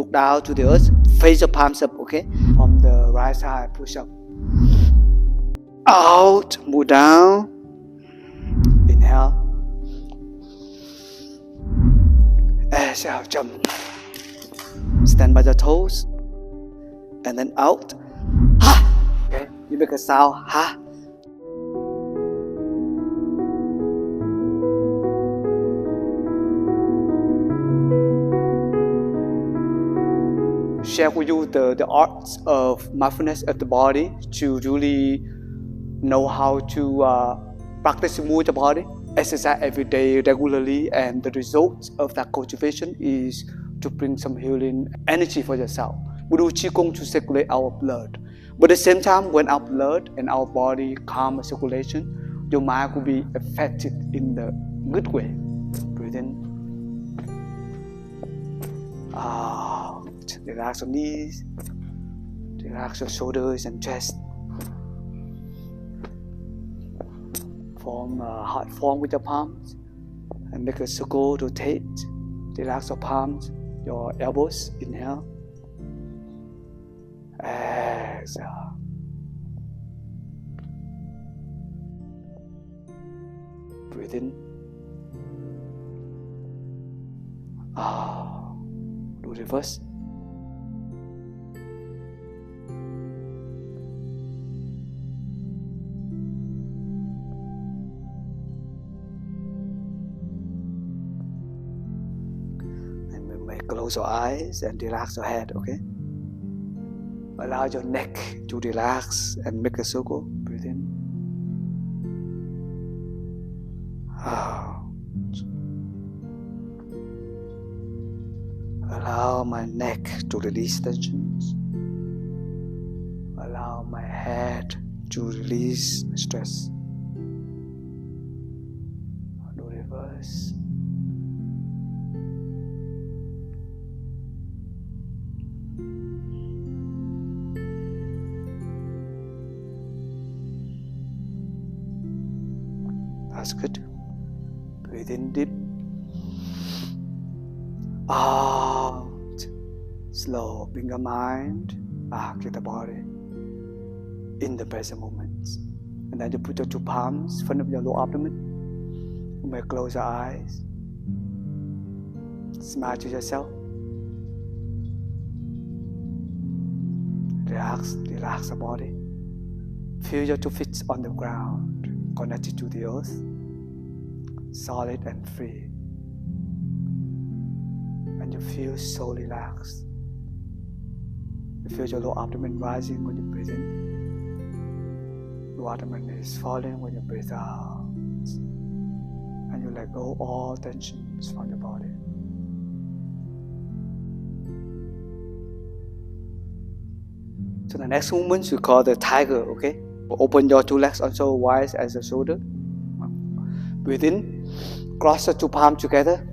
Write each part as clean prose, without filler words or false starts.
look down to the earth, face your palms up, okay? From the right side, push up. Out, move down. Inhale. Exhale, jump. Stand by the toes. And then out. Ha! Okay, you make a sound. Ha! Share with you the arts of mindfulness of the body to really know how to practice move the body, exercise every day regularly, and the result of that cultivation is to bring some healing energy for yourself. We do Qigong to circulate our blood, but at the same time, when our blood and our body calm circulation, your mind will be affected in the good way. Breathe in. Out. Relax your knees. Relax your shoulders and chest. Form a heart form with your palms and make a circle, rotate. Relax your palms, your elbows. Inhale. Exhale. Breathe in. Do reverse. And we may close your eyes and relax your head, okay? Allow your neck to relax and make a circle. Breathe in. Out. Allow my neck to release tensions. Allow my head to release stress. Do reverse. That's good. Breathe in deep. Out. Slow. Bring your mind back to the body in the present moment. And then you put your two palms in front of your lower abdomen. You may close your eyes. Smile to yourself. Relax the body. Feel your two feet on the ground, connected to the earth, solid and free. And you feel so relaxed. You feel your lower abdomen rising when you breathe in. Lower abdomen is falling when you breathe out. And you let go all tensions from your body. So the next movement we call the tiger, okay? Open your two legs also wide as the shoulder. Breathe in. Cross your two palms together.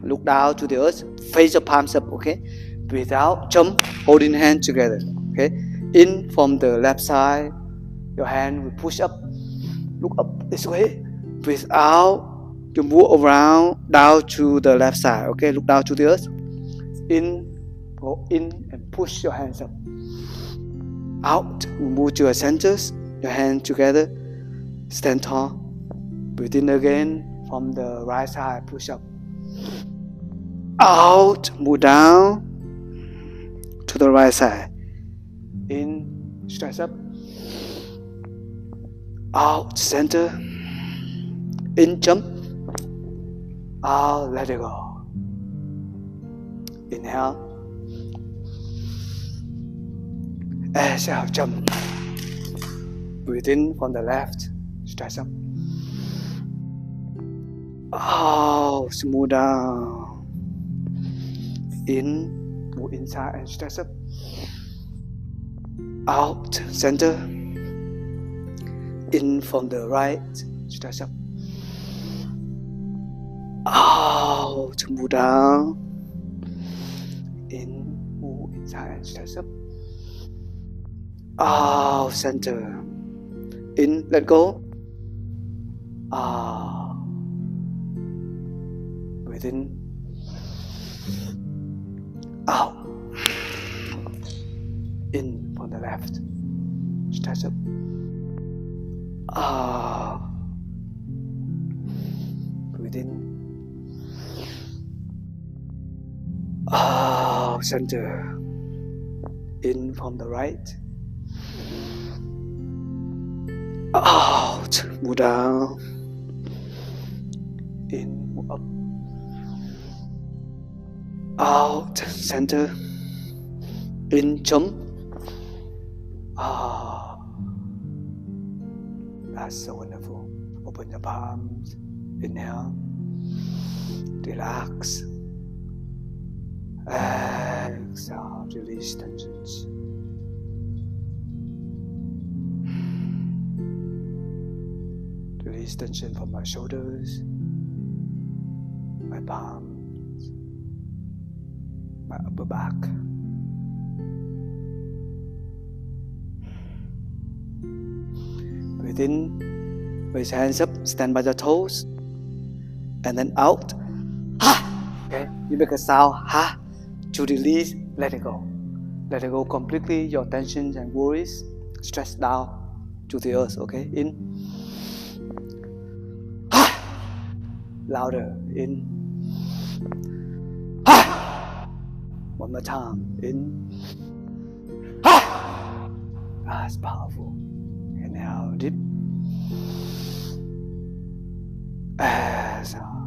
Look down to the earth. Face your palms up, okay? Breathe out. Jump. Holding hands together, okay? In from the left side. Your hand will push up. Look up this way. Breathe out. You move around down to the left side, okay? Look down to the earth. In. Go in and push your hands up. Out. Move to your centers. Your hands together. Stand tall. Breathe in again from the right side. Push up. Out. Move down to the right side. In. Stretch up. Out. Center. In. Jump. Out. Let it go. Inhale. Exhale, jump. Breathe in from the left. Stretch up. Out. Smooth down. In. Move inside and stretch up. Out. Center. In from the right. Stretch up. Out. Move down. In. Move inside and stretch up. Out. Center. In. Let go. Out. Breathe in. Out. In from the left. Stretch up. Breathe in. Center. In from the right. Out. Move down. In, move up. Out. Center. In, jump. That's so wonderful. Open your palms. Inhale. Relax. Exhale. Release tensions. Release tension from my shoulders, my palms, my upper back. Breathe in, raise your hands up, stand by the toes, and then out. Ha! Okay, you make a sound, ha, to release, let it go. Let it go completely, your tensions and worries, stress down to the earth, okay? In. Louder. In. One more time. In. That's powerful. Inhale deep. Exhale.